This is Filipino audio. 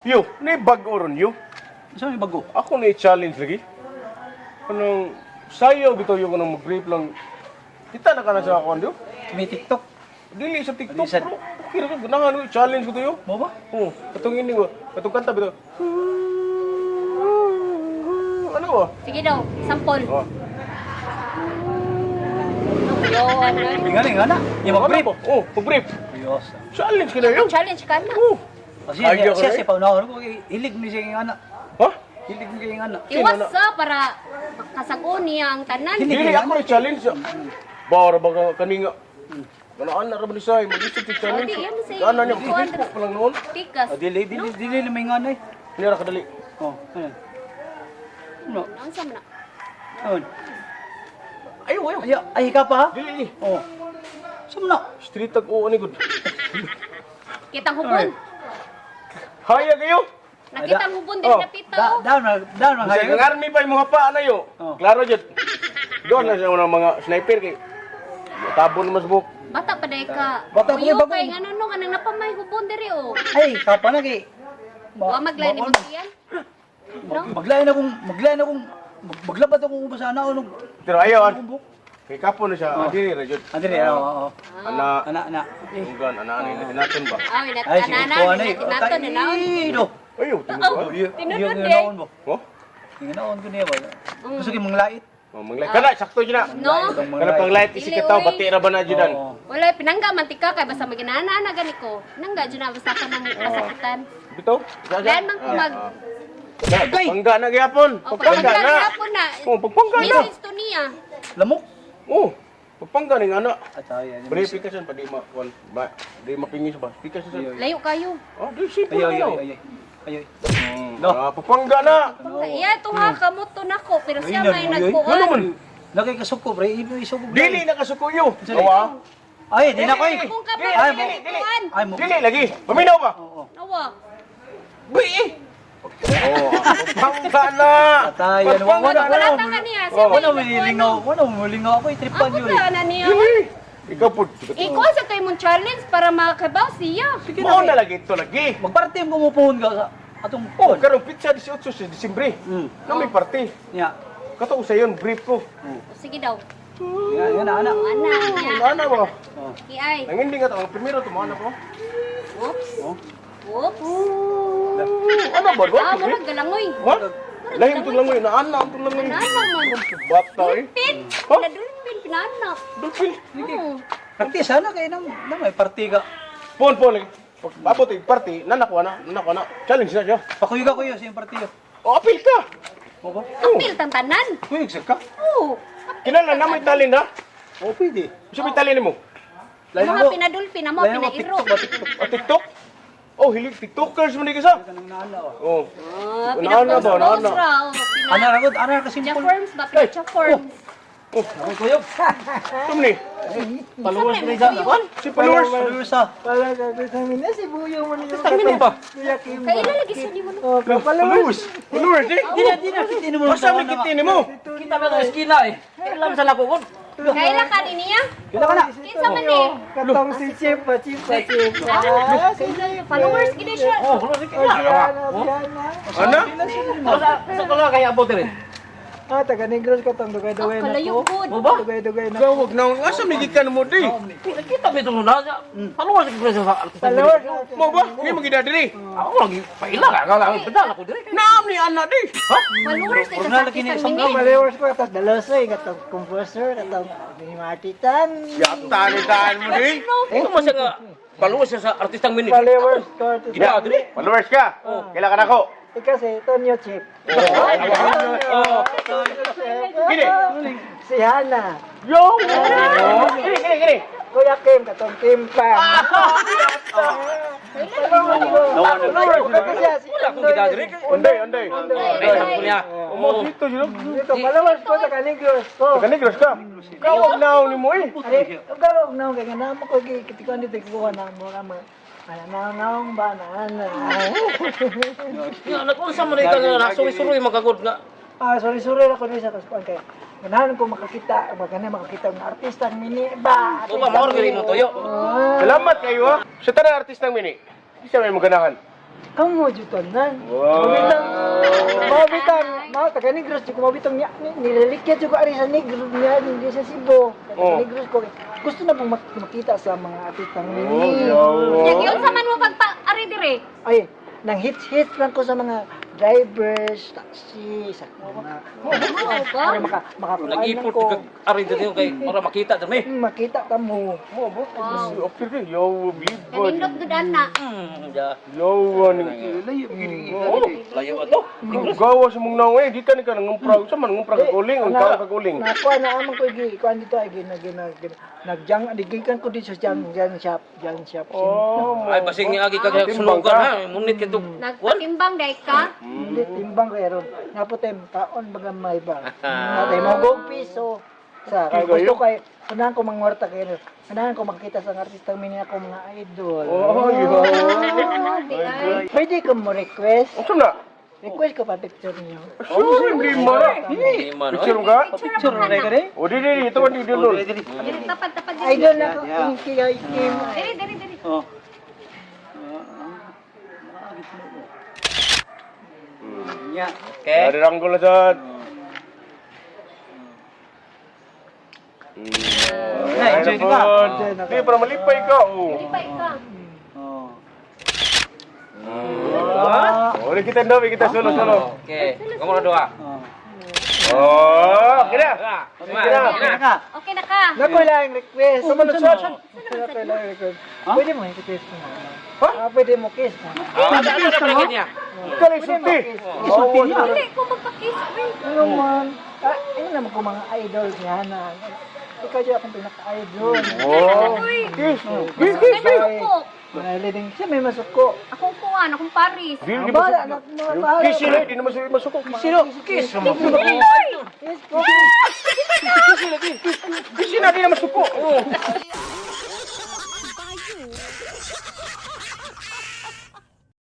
Yo, may bago ron yo. Saan yung bago? Ako na i-challenge lagi. Anong sayo bitaw yung anong mag-grape lang. Kita na ka na sa ako yo. May TikTok. Dili sa TikTok Dili sa- bro. Kira ko ganahan ko challenge ko to yo. Mo ba? Oh, katong ini ko. Katong kanta bitaw. Ano ba? Sige daw, sampol. Oh. Yun. Galing, nga na. Yung mag-brief. Ano ba? Oh, mag-grape. Diyos. Challenge ka na yo. Challenge ka na. Oh. Kasi Ayaw ko siya na siya paunawan ko. Hilig mo siya yung anak. Ha? Hilig mo siya yung anak. Iwasa para kasagon niya ang tanan. Hindi. Dili ako na challenge. Bara ba ka kaninga? Kanaan na raman ni Say, mag-isip yung challenge. Oh, di, yan si- Kanan niya, Kuwan. Facebook pa lang noon. Tikas. Dili na may nganay. Nira kadali. Oh, ano? Ano? Ang sama na. Ano? Ayaw, ayaw. Ay, ka pa ha? Dili. Oh. Saan mo na? Street tag oo ni good. Kitang hubon. Haya kayo. Nakitang hubon din Oh, napitaw. Down na Kasi ang army pa yung mga pa na yo. Oh. Klaro jud. Doon na siya ng mga sniper kay. Tabon mas buk. Bata pa day ka. Bata pa Uyo bagong- kay ngano no kanang napamay hubon diri o. Ay, ka pa na kay. Wa maglay ni Buntian. No? Maglain akong maglabat akong ubasa na unog. Pero ayaw an. Kay kapo na siya. Adiri ra jud. Ante ni oo. Ana, Ana. unggan ana ni natin ba. Ah, wala Ay, sige, tanana kuha na ni eh. nato ni naon. Ay, do. Ayaw, tinuod. Oh, tinunod Yung eh. naon mo. Oh, Yung naon ko niya ba? Gusto kong manglait. oh manglay. Kana sakto jud na. No. Kana pang light isi kataw pati ra ba na judan. Oo. Wala pinangga mantika kay basta maginana na gani ko. Nangga jud na basta ka nang kasakitan. Bitaw. Gan man ko mag Pangga na gyapon. o Pagpangga na. hapon na. Oh, pagpangga na. Message to niya. Lamok. Oh, pagpangga ning ana. At ay, Verification pa di ma wal ba di mapingis ba? Verification sa. Layo kayo. Oh, di simple Ayoy, na. ayoy, ayoy. Ayoy. Pagpangga na. Iya to ha kamot to nako pero siya Ayun, may ayun. Ano nagkuan. man? Nakikasuko, pre. Isuko. Dili na kasukuyo. Awa. Ay, di na ko eh. Kung ka Dili, ba dili, dili. kuan. Ay, mo. Dili lagi. Paminaw ba? Oo. Nawa. Bi. Oh, pagpangga na. Atayan. Pagpangga Wala na. ta ka niya. Oh. Wala mo lilingaw. Wala mo lilingaw ako. Itripan Ako yun. ta na niya. Dili. Ikaw po. Iko sa kay mong challenge para makabaw siya. Sige Mao na. na lagi ito lagi. Magparty mo kumupuhon ka sa atong Oh, phone. karong pizza 18 sa Disyembre. Na may party. Ya. Kato sa yon brief ko. Sige daw. Yan na, anak. Ana niya. Ana ba? Oh. Kiay. Nangindi nga to ang primero tumana ko. Oops. Oh. Oops. Ano ba? Ah, mo galangoy. What? Lahim to lang ngayon. Naana to lang ngayon. Naana man. Bata eh. Pin. Ha? Pinadulpin pinana. Dupil. Oo. Party sana kayo na may party ka. Pon lagi. Pag abot yung party, nanakwa na. Challenge na siya. Pakuyuga ko yun sa yung party yun. O, apil ka. O ba? Apil tang tanan. Kuyug ka? Oo. Kinala na may talin ha? O, pwede. Siya may talin mo? Lain Mga mo. pinadulpin na mo Lain mo, pinairo. TikTok ba? TikTok. O, TikTok? Oh, hilig TikTokers mo ni kisa. Ka nang naala o. Oh. Ah, Naana ba? pinapost Naana. raw. Ana kasi Pina simple. forms ba? Pina forms. Ako kuyog. Tumni. Followers ko rin sana. Si followers. Followers ha. Pala sabi na si Buyo mo niyo. Tamin ba? Kuya Kim. Kailan lagi siya di mo na? Oh, Followers. Followers eh. Di na, kitinin mo. Basta may kitini mo. Kita ba ng eskina eh. Kailan sa lako ko? Kailan ka din niya? Kailan ka na? Kinsa man eh? Katong si Chip pa. Ah, followers gid siya. Oh, followers ka na. Diana. Ano? Sa kala kaya abot rin. Ah, taga Negros katong dugay-dugay na Kalayo ko. good. ba? Dugay-dugay na. Gawag na. Asa may gikan mo di? Kita ba itong na? Followers ka sa artista. Followers. Mo ba? Hindi mo gidadiri. Ako lagi paila ka. Kala ko pedal ako dire. Naam ni anak di. Followers kay Huwag na lagi na kasakit isang mini. Followers ko katong dalosoy katong composer katong ni Martitan. Yata ni taan mo di. Ito mo siya nga. Followers siya sa artistang mini. Followers ko. Gina, followers ka. Kailan ka na ko? Ikaw si Tonyo Chip. Gini. Si Hana. Yo! Gini. Kuya Kim katong Kim pa. Followers ko kasi si Kung kita dire. Onday. Ay, ako niya. Umo dito sila. Dito followers ko taga Negros ko. Taga Negros ka. Kawag na ni mo eh. Ay, garog na kay na mo ko kitikuan dito kuha na mo na naong banana. Nga, nag-unsa mo rin ka na suri-suri magagod nga. Ah, sorry ako ni sa kaskuan kay. Ganahan ko makakita ng artista ng mini ba. O ba, maor gari mo toyo. Salamat kayo ha. Sa tanang artistang mini. Di siya may maganahan. Kamu jutan nan. Wow. Mabitang, taga Negros ko mabitang nilalikya juga ari sa Negros niya di sa Cebu. Taga Negros ko. Gusto na pong makita sa mga artistang mini. Yun sa man mo pagpa-ari dire. Ay, nang hits lang ko sa mga drivers, taxi, sa mga para Nag-ipot ka ari dito kay para makita dami. makita ka mo. Mo bro. Okay rin. Yo, believe God. Kanindot dudan na. Ya. Yo, ni. Layo ato. Gawa sa mong naong di ka ni ka nangumprag sa man ngumprag kaguling ang tao kaguling. Nakuha na amang ko kuan dito ay nagjang digikan ko dito sa jang shop. Oh, Ay basing ni agi ka sulugan ha. Munit kito. Nagpatimbang day ka. Hindi timbang kay ron. Naputem taon baga may ba. Natay mo gog piso. Sa kay gusto kay unahan ko mangwarta kay unahan ko makita sa artista mini ako mga idol. Oh, yo. Di ay. Pwede ko mo request. Unsa na? Request ko pa picture niyo. Sure, hindi mo na. Di man. Picture mo ka? Picture na ka. O, di, ito ang di dulol. Dire tapad dire. Idol na ko ang kiyay kim. Dire. Okay. Ada ranggol na sad. enjoy ka. Di, para malipay ka. Oh. Lipay ka. Oh, di kita ndaw, kita solo. Okay. Kamu na doa. Oh, kira. Okay na ka. Nako lang request. Sama na sad. Nako lang request. Pwede mo request mo. Pwede mo kiss mo. Ada pala niya. Kali sulti. Oh, Dili ko magpa-kiss. Ano man? Ano naman ko mga idol niya na. Ikaw dyan akong pinaka-idol. Oh. Kiss. Kiss, kiss, May kiss. masuko. Leading siya may masuko. Akong kuwan, akong Paris. Di, di Bahala, masuk. bahala. Kiss sila, di na masuk. Sino? Kiss. Yes, po. Kiss sila, di na masuk.